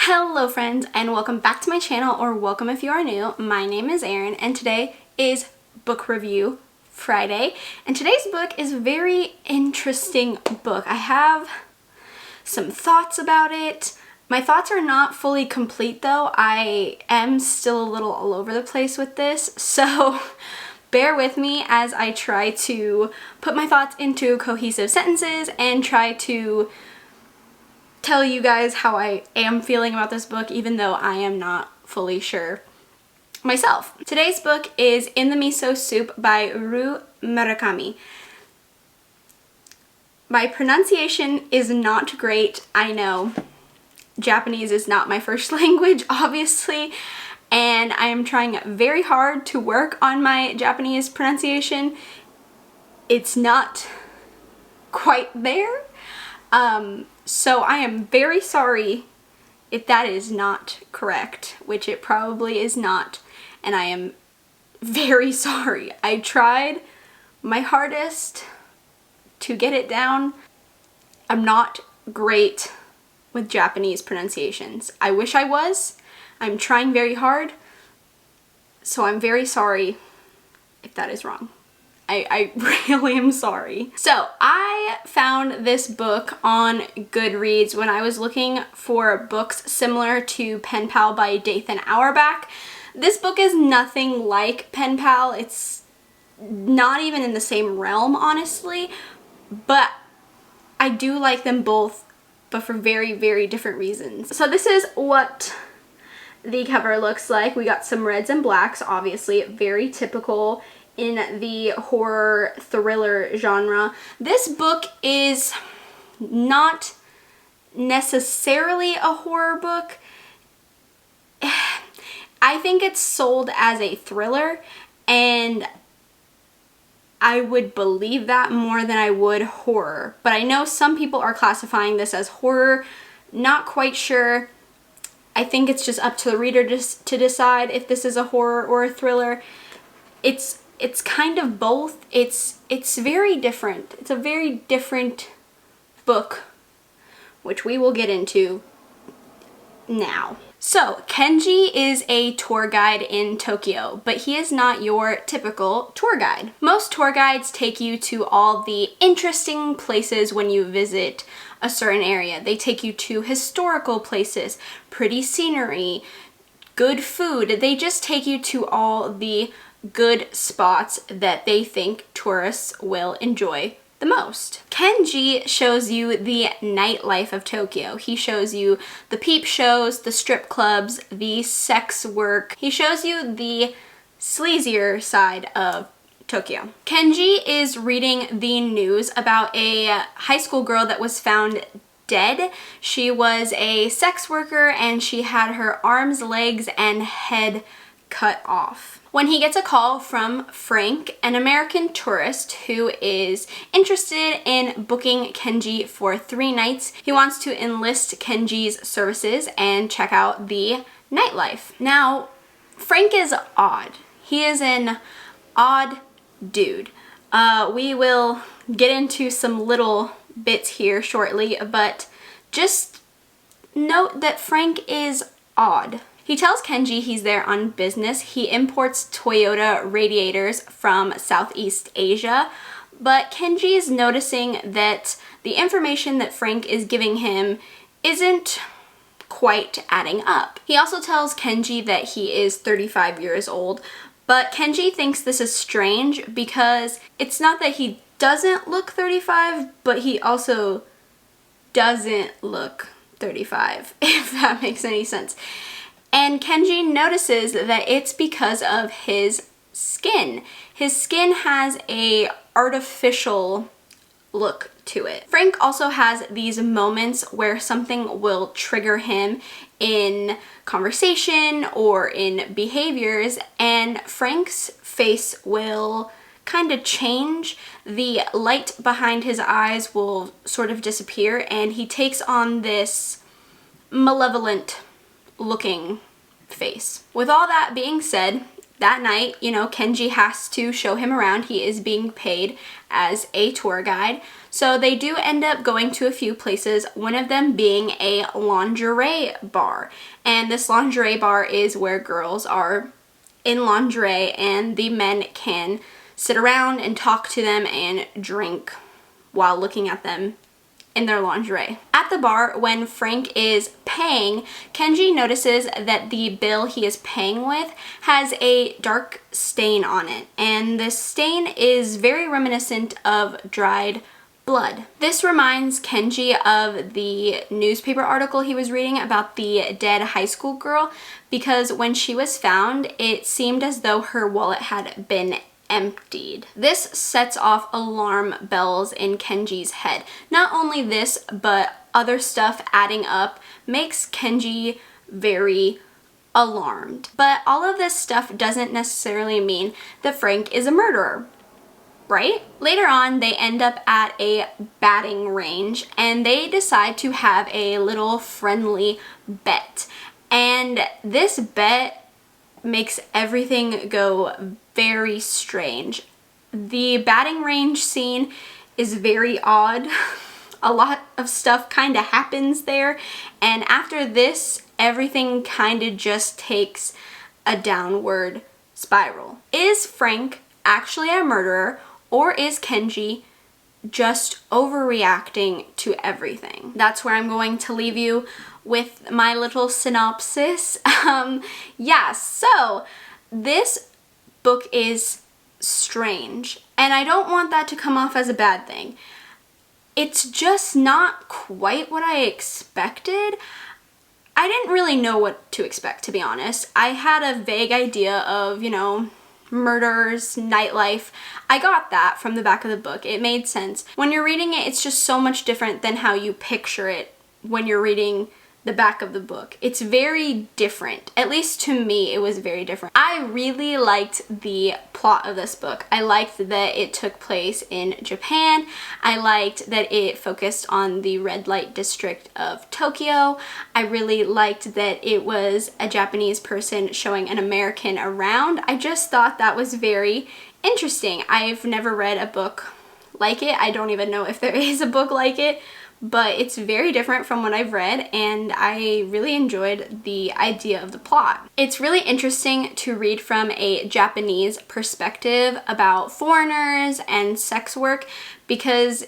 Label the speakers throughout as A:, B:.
A: Hello friends, and welcome back to my channel, or welcome if you are new. My name is Erin and today is Book Review Friday, and today's book is a very interesting book. I have some thoughts about it. My thoughts are not fully complete though. I am still a little all over the place with this, so bear with me as I try to put my thoughts into cohesive sentences and try to tell you guys how I am feeling about this book, even though I am not fully sure myself. Today's book is In the Miso Soup by Ryu Murakami. My pronunciation is not great, I know. Japanese is not my first language, obviously, and I am trying very hard to work on my Japanese pronunciation. It's not quite there. So I am very sorry if that is not correct, which it probably is not, and I am very sorry. I tried my hardest to get it down. I'm not great with Japanese pronunciations. I wish I was. I'm trying very hard, so I'm very sorry if that is wrong. I really am sorry. So I found this book on Goodreads when I was looking for books similar to Pen Pal by Dathan Auerbach. This book is nothing like Pen Pal. It's not even in the same realm, honestly, but I do like them both, but for very, very different reasons. So this is what the cover looks like. We got some reds and blacks, obviously, very typical in the horror thriller genre. This book is not necessarily a horror book. I think it's sold as a thriller, and I would believe that more than I would horror. But I know some people are classifying this as horror. Not quite sure. I think it's just up to the reader to decide if this is a horror or a thriller. It's kind of both. It's very different. It's a very different book, which we will get into now. So, Kenji is a tour guide in Tokyo, but he is not your typical tour guide. Most tour guides take you to all the interesting places when you visit a certain area. They take you to historical places, pretty scenery, good food. They just take you to all the good spots that they think tourists will enjoy the most. Kenji shows you the nightlife of Tokyo. He shows you the peep shows, the strip clubs, the sex work. He shows you the sleazier side of Tokyo. Kenji is reading the news about a high school girl that was found dead. She was a sex worker and she had her arms, legs, and head cut off. When he gets a call from Frank, an American tourist who is interested in booking Kenji for 3 nights, he wants to enlist Kenji's services and check out the nightlife. Now, Frank is odd. He is an odd dude. We will get into some little bits here shortly, but just note that Frank is odd. He tells Kenji he's there on business. He imports Toyota radiators from Southeast Asia, but Kenji is noticing that the information that Frank is giving him isn't quite adding up. He also tells Kenji that he is 35 years old, but Kenji thinks this is strange because it's not that he doesn't look 35, but he also doesn't look 35, if that makes any sense. And Kenji notices that it's because of his skin. His skin has a artificial look to it. Frank also has these moments where something will trigger him in conversation or in behaviors, and Frank's face will kind of change. The light behind his eyes will sort of disappear, and he takes on this malevolent looking face. With all that being said, that night, you know, Kenji has to show him around. He is being paid as a tour guide. So they do end up going to a few places, one of them being a lingerie bar. And this lingerie bar is where girls are in lingerie and the men can sit around and talk to them and drink while looking at them in their lingerie. At the bar, when Frank is paying, Kenji notices that the bill he is paying with has a dark stain on it, and this stain is very reminiscent of dried blood. This reminds Kenji of the newspaper article he was reading about the dead high school girl, because when she was found, it seemed as though her wallet had been emptied. This sets off alarm bells in Kenji's head. Not only this, but other stuff adding up makes Kenji very alarmed. But all of this stuff doesn't necessarily mean that Frank is a murderer, right? Later on, they end up at a batting range and they decide to have a little friendly bet. And this bet makes everything go very strange. The batting range scene is very odd. A lot of stuff kind of happens there, and after this, everything kind of just takes a downward spiral. Is Frank actually a murderer, or is Kenji just overreacting to everything? That's where I'm going to leave you with my little synopsis. Yeah, so this book is strange, and I don't want that to come off as a bad thing. It's just not quite what I expected. I didn't really know what to expect, to be honest. I had a vague idea of, you know, murders, nightlife. I got that from the back of the book. It made sense. When you're reading it, it's just so much different than how you picture it when you're reading the back of the book. It's very different. At least to me, it was very different. I really liked the plot of this book. I liked that it took place in Japan. I liked that it focused on the red light district of Tokyo. I really liked that it was a Japanese person showing an American around. I just thought that was very interesting. I've never read a book like it. I don't even know if there is a book like it, but it's very different from what I've read, and I really enjoyed the idea of the plot. It's really interesting to read from a Japanese perspective about foreigners and sex work, because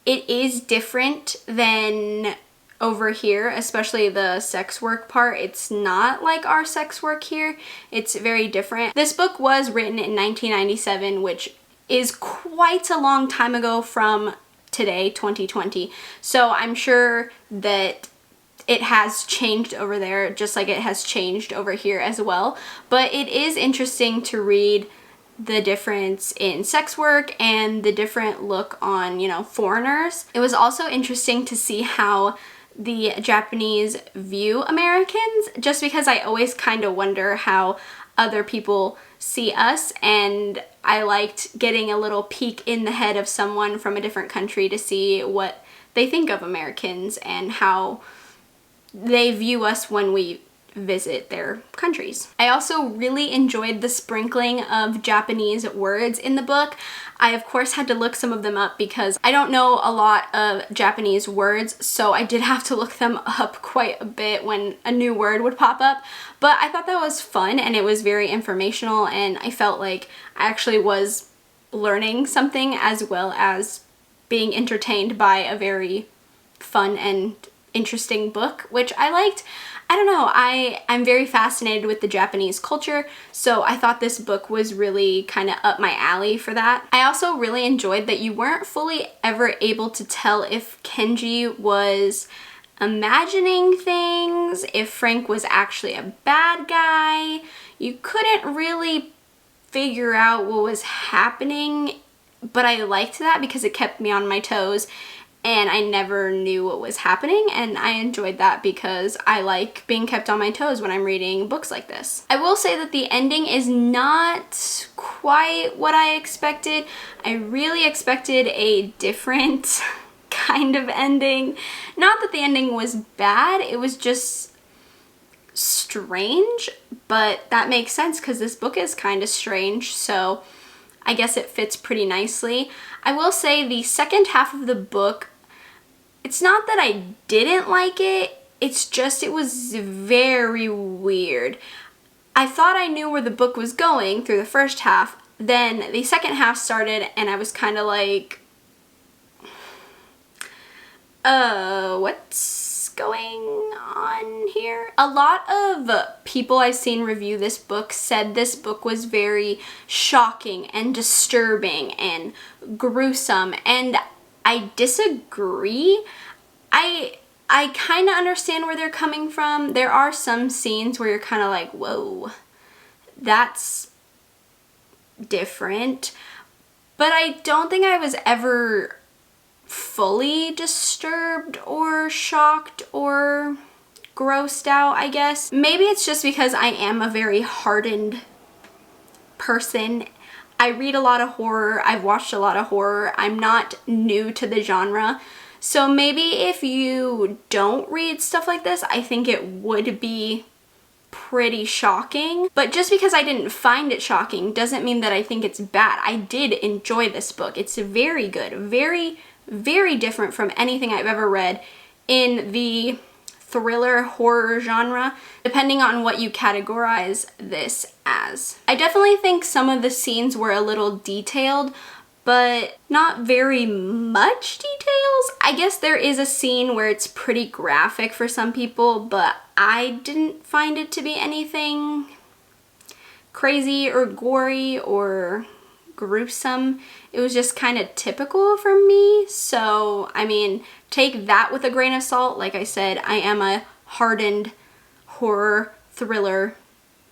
A: it is different than over here, especially the sex work part. It's not like our sex work here. It's very different. This book was written in 1997, which is quite a long time ago from today, 2020. So I'm sure that it has changed over there, just like it has changed over here as well. But it is interesting to read the difference in sex work and the different look on, you know, foreigners. It was also interesting to see how the Japanese view Americans, just because I always kind of wonder how other people see us, and I liked getting a little peek in the head of someone from a different country to see what they think of Americans and how they view us when we visit their countries. I also really enjoyed the sprinkling of Japanese words in the book. I of course had to look some of them up because I don't know a lot of Japanese words, so I did have to look them up quite a bit when a new word would pop up. But I thought that was fun and it was very informational, and I felt like I actually was learning something as well as being entertained by a very fun and interesting book, which I liked. I don't know, I'm very fascinated with the Japanese culture, so I thought this book was really kind of up my alley for that. I also really enjoyed that you weren't fully ever able to tell if Kenji was imagining things, if Frank was actually a bad guy. You couldn't really figure out what was happening, but I liked that because it kept me on my toes and I never knew what was happening, and I enjoyed that because I like being kept on my toes when I'm reading books like this. I will say that the ending is not quite what I expected. I really expected a different kind of ending. Not that the ending was bad, it was just strange. strange, but that makes sense because this book is kind of strange, so I guess it fits pretty nicely. I will say the second half of the book, it's not that I didn't like it, it's just it was very weird. I thought I knew where the book was going through the first half, then the second half started and I was kind of like, what's going on here? A lot of people I've seen review this book said this book was very shocking and disturbing and gruesome, and I disagree. I kind of understand where they're coming from. There are some scenes where you're kind of like, whoa, that's different. But I don't think I was ever fully disturbed or shocked or grossed out, I guess. Maybe it's just because I am a very hardened person. I read a lot of horror. I've watched a lot of horror. I'm not new to the genre. So maybe if you don't read stuff like this, I think it would be pretty shocking. But just because I didn't find it shocking doesn't mean that I think it's bad. I did enjoy this book. It's very good. Very, very different from anything I've ever read in the thriller horror genre, depending on what you categorize this as. I definitely think some of the scenes were a little detailed, but not very much details. I guess there is a scene where it's pretty graphic for some people, but I didn't find it to be anything crazy or gory or gruesome. It was just kind of typical for me. So, I mean, take that with a grain of salt. Like I said, I am a hardened horror thriller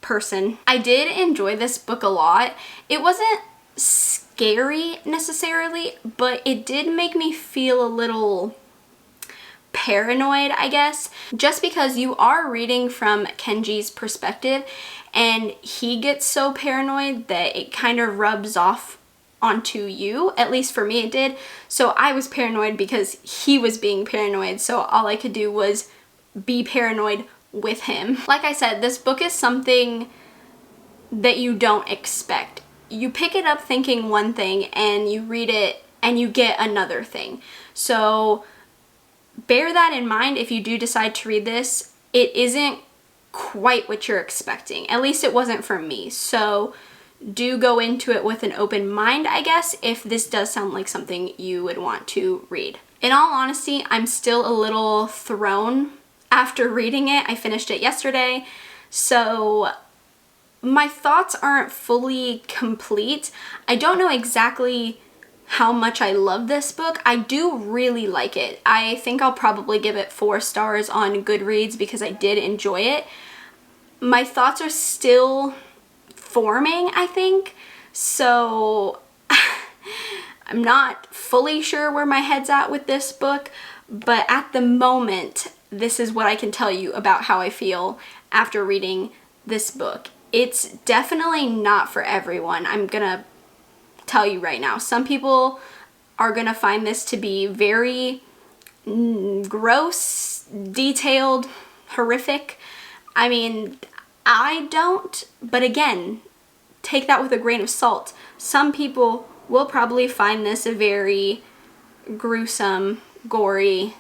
A: person. I did enjoy this book a lot. It wasn't scary necessarily, but it did make me feel a little paranoid, I guess, just because you are reading from Kenji's perspective and he gets so paranoid that it kind of rubs off onto you. At least for me it did. So I was paranoid because he was being paranoid, so all I could do was be paranoid with him. Like I said, this book is something that you don't expect. You pick it up thinking one thing and you read it and you get another thing. So bear that in mind if you do decide to read this. It isn't quite what you're expecting. At least it wasn't for me. So do go into it with an open mind, I guess, if this does sound like something you would want to read. In all honesty, I'm still a little thrown after reading it. I finished it yesterday, so my thoughts aren't fully complete. I don't know exactly how much I love this book. I do really like it. I think I'll probably give it 4 stars on Goodreads because I did enjoy it. My thoughts are still forming, I think, so I'm not fully sure where my head's at with this book, but at the moment, this is what I can tell you about how I feel after reading this book. It's definitely not for everyone. I'm gonna tell you right now. Some people are gonna find this to be very gross, detailed, horrific. I mean, I don't, but again, take that with a grain of salt. Some people will probably find this a very gruesome, gory,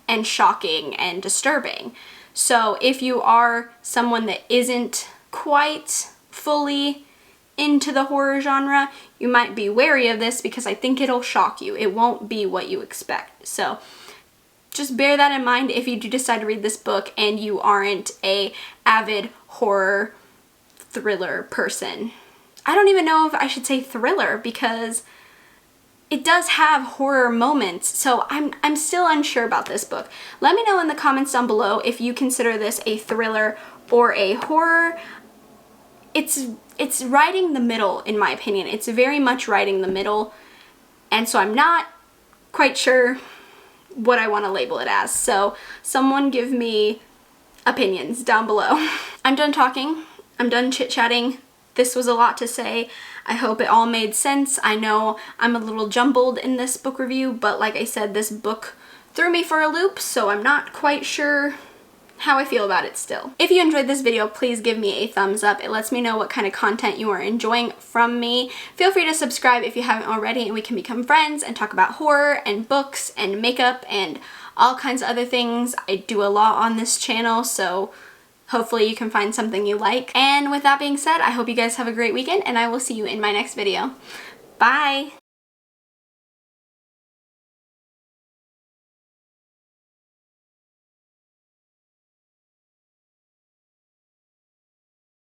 A: and shocking and disturbing. So if you are someone that isn't quite fully into the horror genre, you might be wary of this because I think it'll shock you. It won't be what you expect. So just bear that in mind if you do decide to read this book and you aren't a avid horror thriller person. I don't even know if I should say thriller because it does have horror moments, so I'm still unsure about this book. Let me know in the comments down below if you consider this a thriller or a horror. It's riding the middle, in my opinion. It's very much riding the middle, and so I'm not quite sure what I want to label it as. So someone give me opinions down below. I'm done talking. I'm done chit-chatting. This was a lot to say. I hope it all made sense. I know I'm a little jumbled in this book review, but like I said, this book threw me for a loop, so I'm not quite sure how I feel about it still. If you enjoyed this video, please give me a thumbs up. It lets me know what kind of content you are enjoying from me. Feel free to subscribe if you haven't already, and we can become friends and talk about horror and books and makeup and all kinds of other things. I do a lot on this channel, so hopefully you can find something you like. And with that being said, I hope you guys have a great weekend, and I will see you in my next video. Bye!